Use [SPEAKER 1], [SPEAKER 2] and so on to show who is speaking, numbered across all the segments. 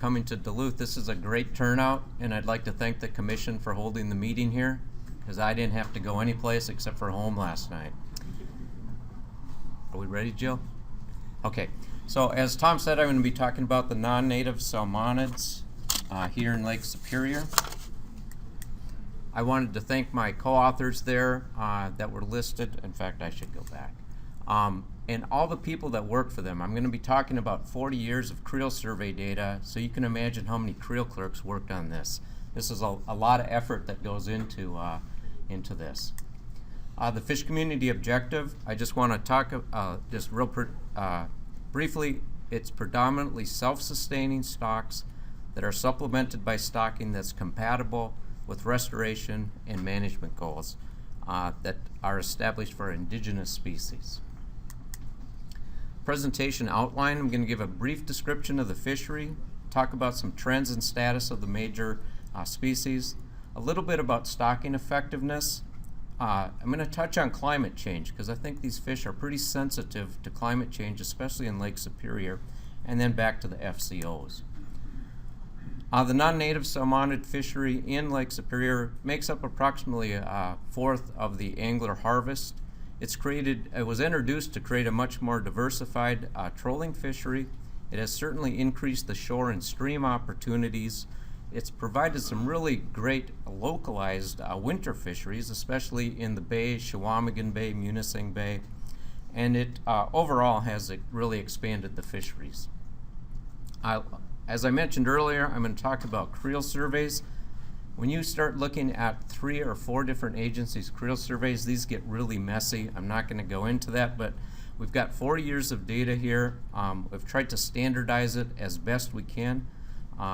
[SPEAKER 1] coming to Duluth. This is a great turnout, and I'd like to thank the commission for holding the meeting here, because I didn't have to go anyplace except for home last night. Are we ready, Jill? Okay, so as Tom said, I'm going to be talking about the non-native salmonids here in Lake Superior. I wanted to thank my co-authors there that were listed. In fact, I should go back. And all the people that work for them. I'm going to be talking about 40 years of creel survey data, so you can imagine how many creel clerks worked on this. This is a lot of effort that goes into this. The fish community objective, I just want to talk just real briefly. It's predominantly self-sustaining stocks that are supplemented by stocking that's compatible with restoration and management goals that are established for indigenous species. Presentation outline, I'm going to give a brief description of the fishery, talk about some trends and status of the major species, a little bit about stocking effectiveness. I'm going to touch on climate change because I think these fish are pretty sensitive to climate change, especially in Lake Superior, and then back to the FCOs. The non-native salmonid fishery in Lake Superior makes up approximately a fourth of the angler harvest. It was introduced to create a much more diversified trolling fishery. It has certainly increased the shore and stream opportunities. It's provided some really great localized winter fisheries, especially in the bay, Chequamegon Bay, Munising Bay, and it overall has really expanded the fisheries. As I mentioned earlier, I'm going to talk about creel surveys. When you start looking at 3 or 4 different agencies' creel surveys, these get really messy. I'm not going to go into that, but we've got 4 years of data here. We've tried to standardize it as best we can.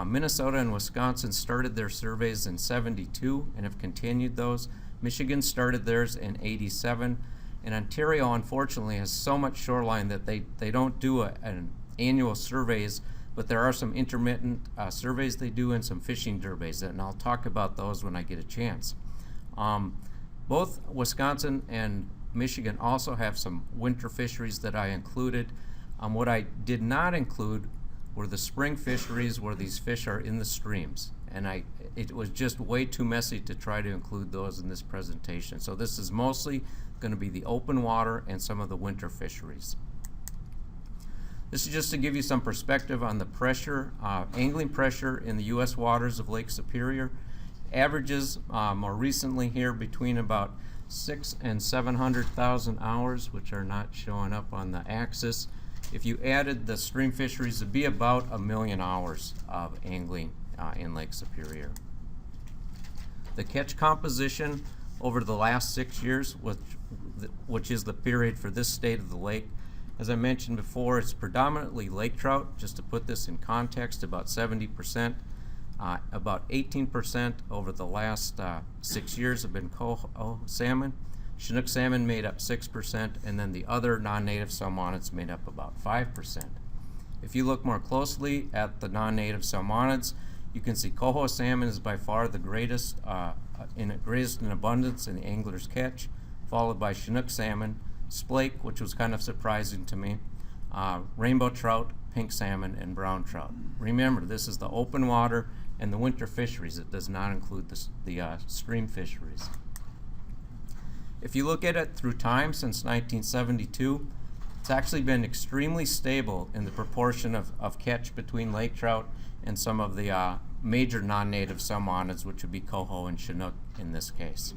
[SPEAKER 1] Minnesota and Wisconsin started their surveys in '72 and have continued those. Michigan started theirs in '87, and Ontario, unfortunately, has so much shoreline that they don't do an annual surveys, but there are some intermittent surveys they do and some fishing surveys, and I'll talk about those when I get a chance. Both Wisconsin and Michigan also have some winter fisheries that I included. What I did not include were the spring fisheries where these fish are in the streams, and it was just way too messy to try to include those in this presentation. So this is mostly going to be the open water and some of the winter fisheries. This is just to give you some perspective on the pressure, angling pressure in the U.S. waters of Lake Superior. Averages more recently here between about 600,000 and 700,000 hours, which are not showing up on the axis. If you added the stream fisheries, it'd be about 1 million hours of angling in Lake Superior. The catch composition over the last 6 years, which is the period for this state of the lake, as I mentioned before, it's predominantly lake trout. Just to put this in context, about 70%. About 18% over the last 6 years have been coho salmon. Chinook salmon made up 6%, and then the other non-native salmonids made up about 5%. If you look more closely at the non-native salmonids, you can see coho salmon is by far the greatest in abundance in the angler's catch, followed by Chinook salmon, splake, which was kind of surprising to me, rainbow trout, pink salmon, and brown trout. Remember, this is the open water and the winter fisheries. It does not include the stream fisheries. If you look at it through time since 1972, it's actually been extremely stable in the proportion of catch between lake trout and some of the major non-native salmonids, which would be coho and Chinook in this case.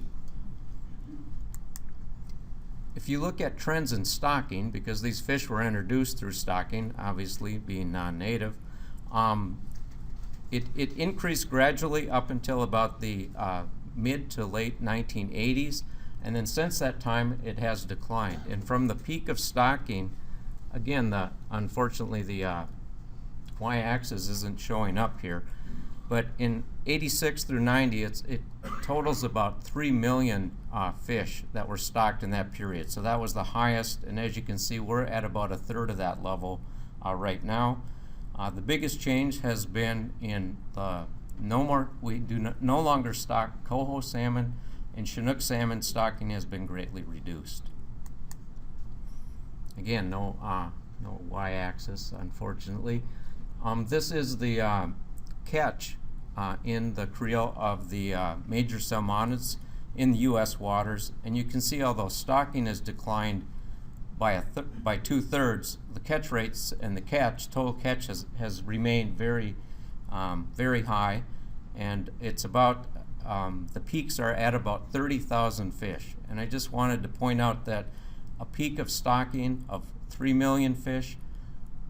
[SPEAKER 1] If you look at trends in stocking, because these fish were introduced through stocking, obviously being non-native, it increased gradually up until about the mid to late 1980s, and then since that time it has declined. And from the peak of stocking, again, unfortunately the y-axis isn't showing up here, but in 86 through 90, it totals about 3 million fish that were stocked in that period. So that was the highest, and as you can see, we're at about 1/3 of that level right now. The biggest change has been in we no longer stock coho salmon, and Chinook salmon stocking has been greatly reduced. Again, no y-axis, unfortunately. This is the catch in the creel of the major Salmonids in the U.S. waters, and you can see although stocking has declined by two-thirds, the catch rates and the total catch has remained very high, and it's about the peaks are at about 30,000 fish. And I just wanted to point out that a peak of stocking of 3 million fish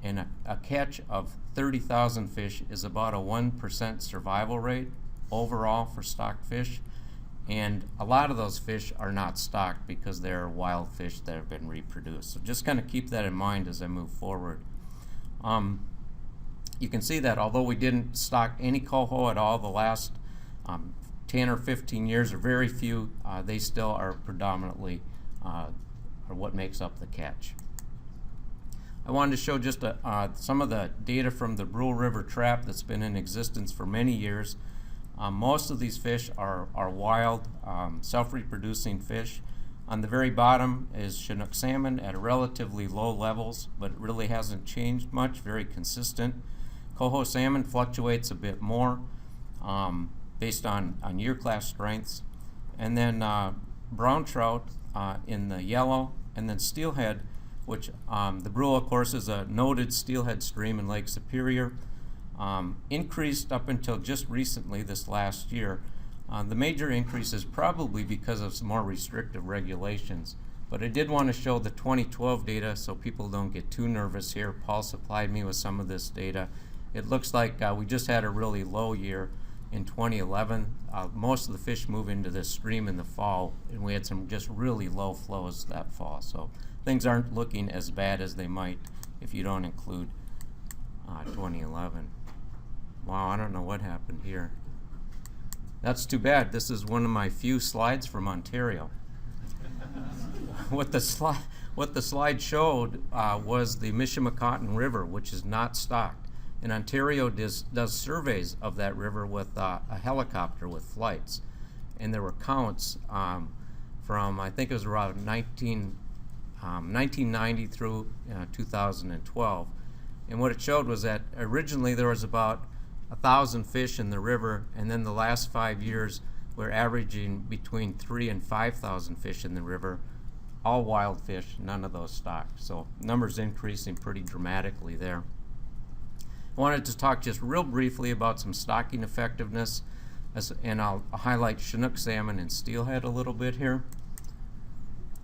[SPEAKER 1] and a catch of 30,000 fish is about a 1% survival rate overall for stocked fish. And a lot of those fish are not stocked because they're wild fish that have been reproduced. So just kind of keep that in mind as I move forward. You can see that although we didn't stock any coho at all the last 10 or 15 years, or very few, they still are predominantly are what makes up the catch. I wanted to show just some of the data from the Brule River trap that's been in existence for many years. Most of these fish are wild, self-reproducing fish. On the very bottom is Chinook salmon at relatively low levels, but it really hasn't changed much, very consistent. Coho salmon fluctuates a bit more based on year class strengths. And then brown trout in the yellow, and then steelhead, which the Brule, of course, is a noted steelhead stream in Lake Superior. Increased up until just recently, this last year. The major increase is probably because of some more restrictive regulations. But I did want to show the 2012 data so people don't get too nervous here. Paul supplied me with some of this data. It looks like we just had a really low year in 2011. Most of the fish move into this stream in the fall, and we had some just really low flows that fall. So things aren't looking as bad as they might if you don't include 2011. Wow, I don't know what happened here. That's too bad. This is one of my few slides from Ontario. What the slide showed was the Mishimakaten River, which is not stocked. And Ontario does surveys of that river with a helicopter with flights. And there were counts from, I think it was around 1990 through 2012. And what it showed was that originally there was about 1,000 fish in the river, and then the last 5 years we're averaging between 3,000 and 5,000 fish in the river, all wild fish, none of those stocked. So numbers increasing pretty dramatically there. I wanted to talk just real briefly about some stocking effectiveness, and I'll highlight Chinook salmon and steelhead a little bit here.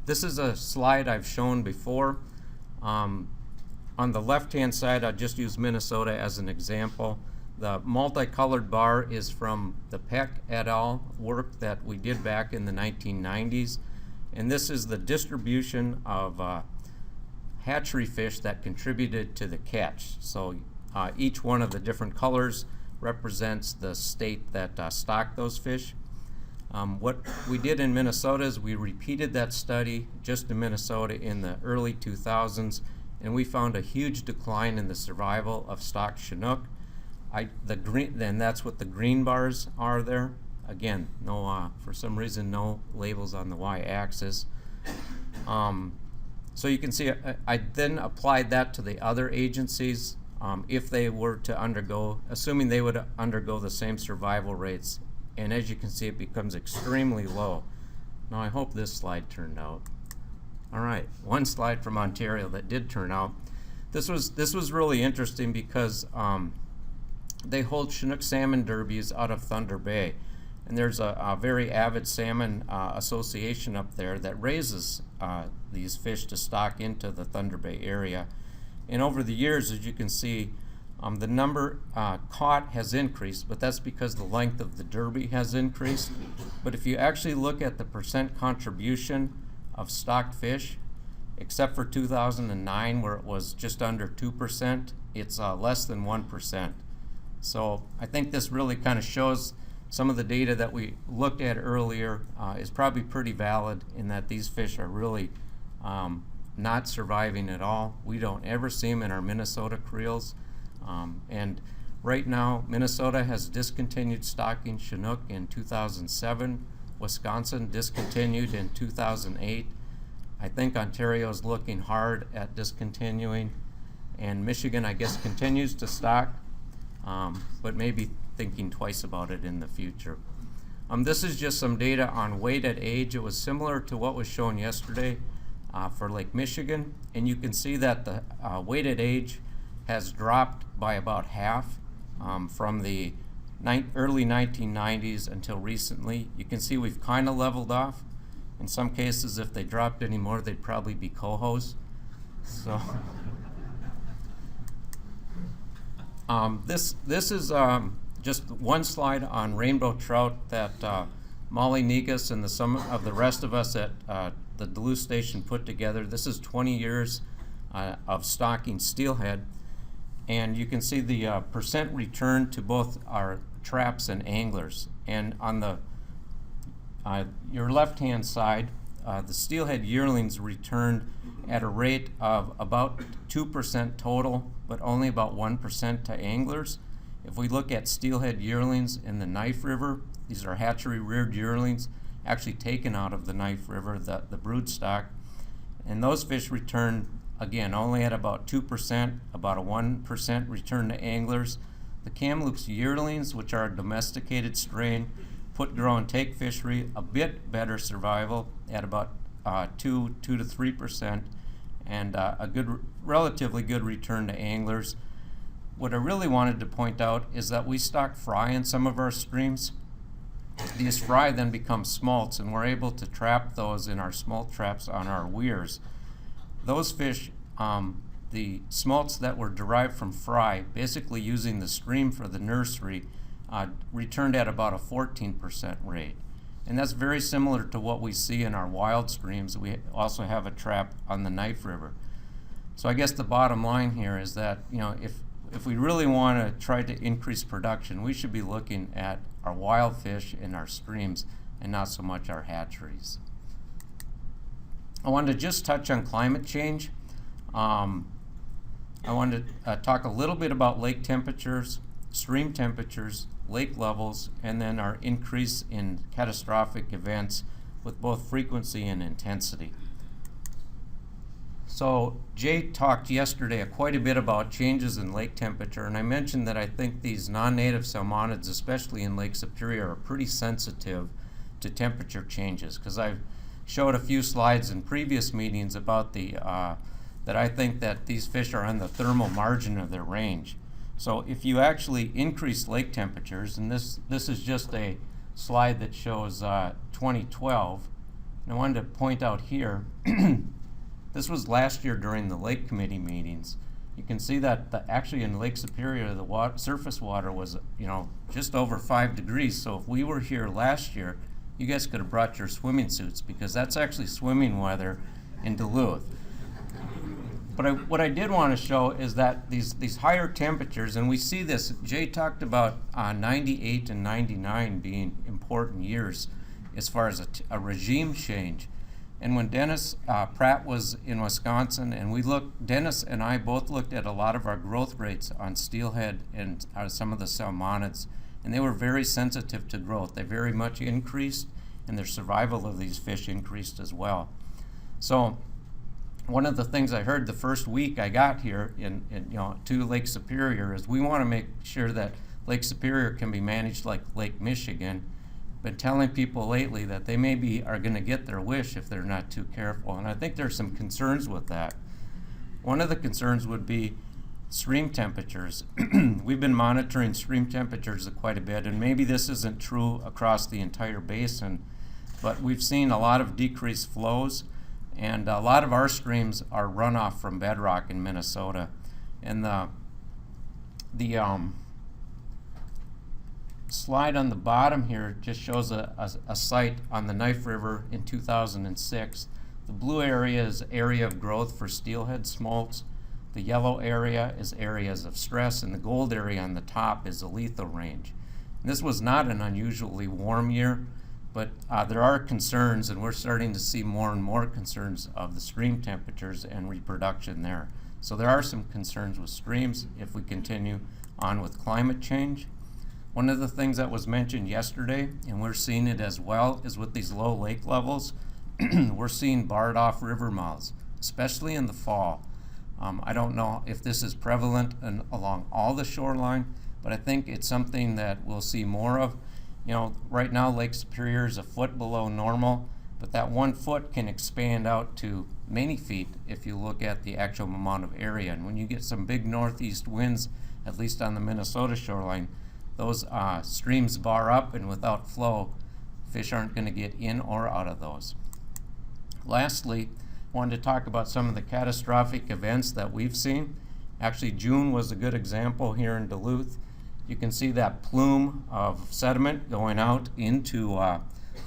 [SPEAKER 1] This is a slide I've shown before. On the left-hand side, I'll just use Minnesota as an example. The multicolored bar is from the Peck et al. Work that we did back in the 1990s. And this is the distribution of hatchery fish that contributed to the catch. So each one of the different colors represents the state that stocked those fish. What we did in Minnesota is we repeated that study just in Minnesota in the early 2000s, and we found a huge decline in the survival of stocked Chinook. And that's what the green bars are there. Again, no, for some reason, no labels on the y-axis. So you can see I then applied that to the other agencies if they were to undergo, assuming they would undergo the same survival rates. And as you can see, it becomes extremely low. Now I hope this slide turned out. All right, one slide from Ontario that did turn out. This was really interesting because they hold Chinook salmon derbies out of Thunder Bay. And there's a very avid salmon association up there that raises these fish to stock into the Thunder Bay area. And over the years, as you can see, the number caught has increased, but that's because the length of the derby has increased. But if you actually look at the percent contribution of stocked fish, except for 2009 where it was just under 2%, it's less than 1%. So I think this really kind of shows some of the data that we looked at earlier is probably pretty valid in that these fish are really not surviving at all. We don't ever see them in our Minnesota creels. And right now, Minnesota has discontinued stocking Chinook in 2007. Wisconsin discontinued in 2008. I think Ontario is looking hard at discontinuing. And Michigan, I guess, continues to stock, but maybe thinking twice about it in the future. This is just some data on weight at age. It was similar to what was shown yesterday for Lake Michigan, and you can see that the weight at age has dropped by about half from the early 1990s until recently. You can see we've kind of leveled off. In some cases, if they dropped any more, they'd probably be cohos. So this is just one slide on rainbow trout that Molly Negus and some of the rest of us at the Duluth station put together. This is 20 years of stocking steelhead, and you can see the percent return to both our traps and anglers. And on the your left-hand side, the steelhead yearlings returned at a rate of about 2% total, but only about 1% to anglers. If we look at steelhead yearlings in the Knife River, these are hatchery-reared yearlings, actually taken out of the Knife River, the brood stock, and those fish return, again, only at about 2%, about a 1% return to anglers. The Kamloops yearlings, which are a domesticated strain, put, grow, and take fishery, a bit better survival at about 2 to 3%, and a relatively good return to anglers. What I really wanted to point out is that we stock fry in some of our streams. These fry then become smolts, and we're able to trap those in our smolt traps on our weirs. Those fish, the smolts that were derived from fry, basically using the stream for the nursery, returned at about a 14% rate. And that's very similar to what we see in our wild streams. We also have a trap on the Knife River. So I guess the bottom line here is that, if we really want to try to increase production, we should be looking at our wild fish in our streams and not so much our hatcheries. I wanted to just touch on climate change. I wanted to talk a little bit about lake temperatures, stream temperatures, lake levels, and then our increase in catastrophic events with both frequency and intensity. So Jay talked yesterday quite a bit about changes in lake temperature, and I mentioned that I think these non-native salmonids, especially in Lake Superior, are pretty sensitive to temperature changes, because I've showed a few slides in previous meetings about that I think that these fish are on the thermal margin of their range. So if you actually increase lake temperatures, and this is just a slide that shows 2012, and I wanted to point out here, this was last year during the lake committee meetings. You can see that actually in Lake Superior, the surface water was, just over 5 degrees. So if we were here last year, you guys could have brought your swimming suits, because that's actually swimming weather in Duluth. But what I did want to show is that these higher temperatures, and we see this, Jay talked about 98 and 99 being important years as far as a regime change. And when Dennis Pratt was in Wisconsin, and Dennis and I both looked at a lot of our growth rates on steelhead and some of the salmonids, and they were very sensitive to growth. They very much increased, and their survival of these fish increased as well. So one of the things I heard the first week I got here to Lake Superior is we want to make sure that Lake Superior can be managed like Lake Michigan. Been telling people lately that they maybe are going to get their wish if they're not too careful, and I think there's some concerns with that. One of the concerns would be stream temperatures. We've been monitoring stream temperatures quite a bit, and maybe this isn't true across the entire basin, but we've seen a lot of decreased flows, and a lot of our streams are runoff from bedrock in Minnesota. And the slide on the bottom here just shows a site on the Knife River in 2006. The blue area is area of growth for steelhead smolts. The yellow area is areas of stress, and the gold area on the top is the lethal range. And this was not an unusually warm year, but there are concerns, and we're starting to see more and more concerns of the stream temperatures and reproduction there. So there are some concerns with streams if we continue on with climate change. One of the things that was mentioned yesterday, and we're seeing it as well, is with these low lake levels, we're seeing barred off river mouths, especially in the fall. I don't know if this is prevalent along all the shoreline, but I think it's something that we'll see more of. You know, right now Lake Superior is a foot below normal, but that 1 foot can expand out to many feet if you look at the actual amount of area. And when you get some big northeast winds, at least on the Minnesota shoreline, those streams bar up, and without flow, fish aren't going to get in or out of those. Lastly, I wanted to talk about some of the catastrophic events that we've seen. Actually, June was a good example here in Duluth. You can see that plume of sediment going out into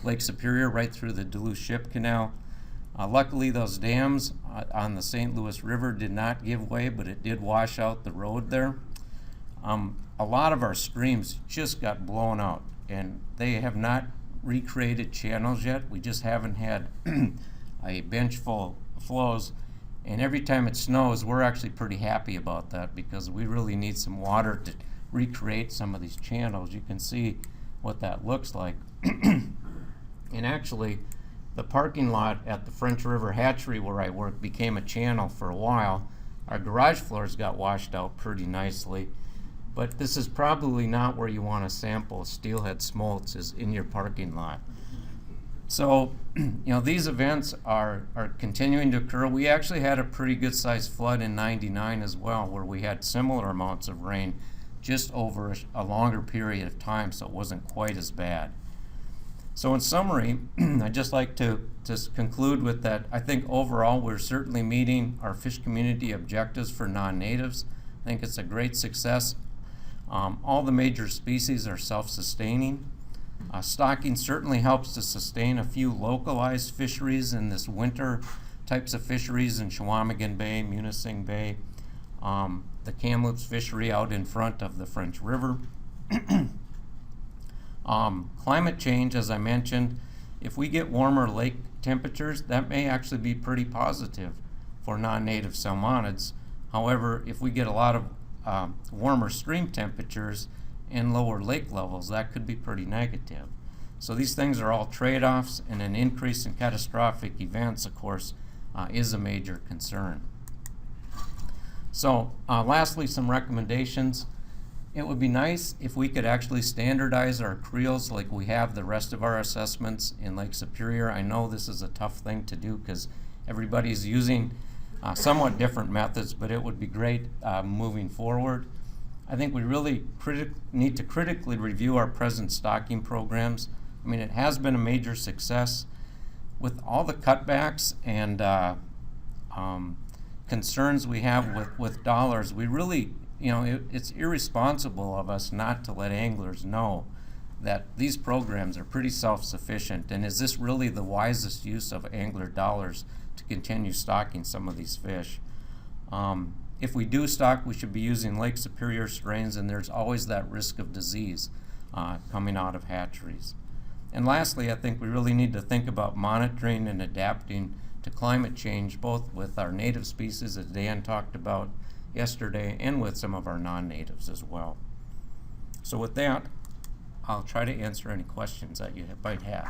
[SPEAKER 1] Lake Superior right through the Duluth Ship Canal. Luckily, those dams on the St. Louis River did not give way, but it did wash out the road there. A lot of our streams just got blown out, and they have not recreated channels yet. We just haven't had a bench full of flows, and every time it snows, we're actually pretty happy about that because we really need some water to recreate some of these channels. You can see what that looks like. And actually, the parking lot at the French River Hatchery where I work became a channel for a while. Our garage floors got washed out pretty nicely, but this is probably not where you want to sample steelhead smolts, is in your parking lot. So, you know, these events are continuing to occur. We actually had a pretty good sized flood in '99 as well, where we had similar amounts of rain just over a longer period of time, so it wasn't quite as bad. So in summary, I'd just like to conclude with that. I think overall we're certainly meeting our fish community objectives for non-natives. I think it's a great success. All the major species are self-sustaining. Stocking certainly helps to sustain a few localized fisheries in this winter, types of fisheries in Chequamegon Bay, Munising Bay, the Kamloops fishery out in front of the French River. Climate change, as I mentioned, if we get warmer lake temperatures, that may actually be pretty positive for non-native salmonids. However, if we get a lot of warmer stream temperatures and lower lake levels, that could be pretty negative. So these things are all trade-offs, and an increase in catastrophic events, of course, is a major concern. So lastly, some recommendations. It would be nice if we could actually standardize our creels like we have the rest of our assessments in Lake Superior. I know this is a tough thing to do because everybody's using somewhat different methods, but it would be great moving forward. I think we really need to critically review our present stocking programs. I mean, it has been a major success. With all the cutbacks and concerns we have with dollars, we really, you know, it's irresponsible of us not to let anglers know that these programs are pretty self-sufficient, and is this really the wisest use of angler dollars to continue stocking some of these fish? If we do stock, we should be using Lake Superior strains, and there's always that risk of disease coming out of hatcheries. And lastly, I think we really need to think about monitoring and adapting to climate change, both with our native species, as Dan talked about yesterday, and with some of our non-natives as well. So with that, I'll try to answer any questions that you might have.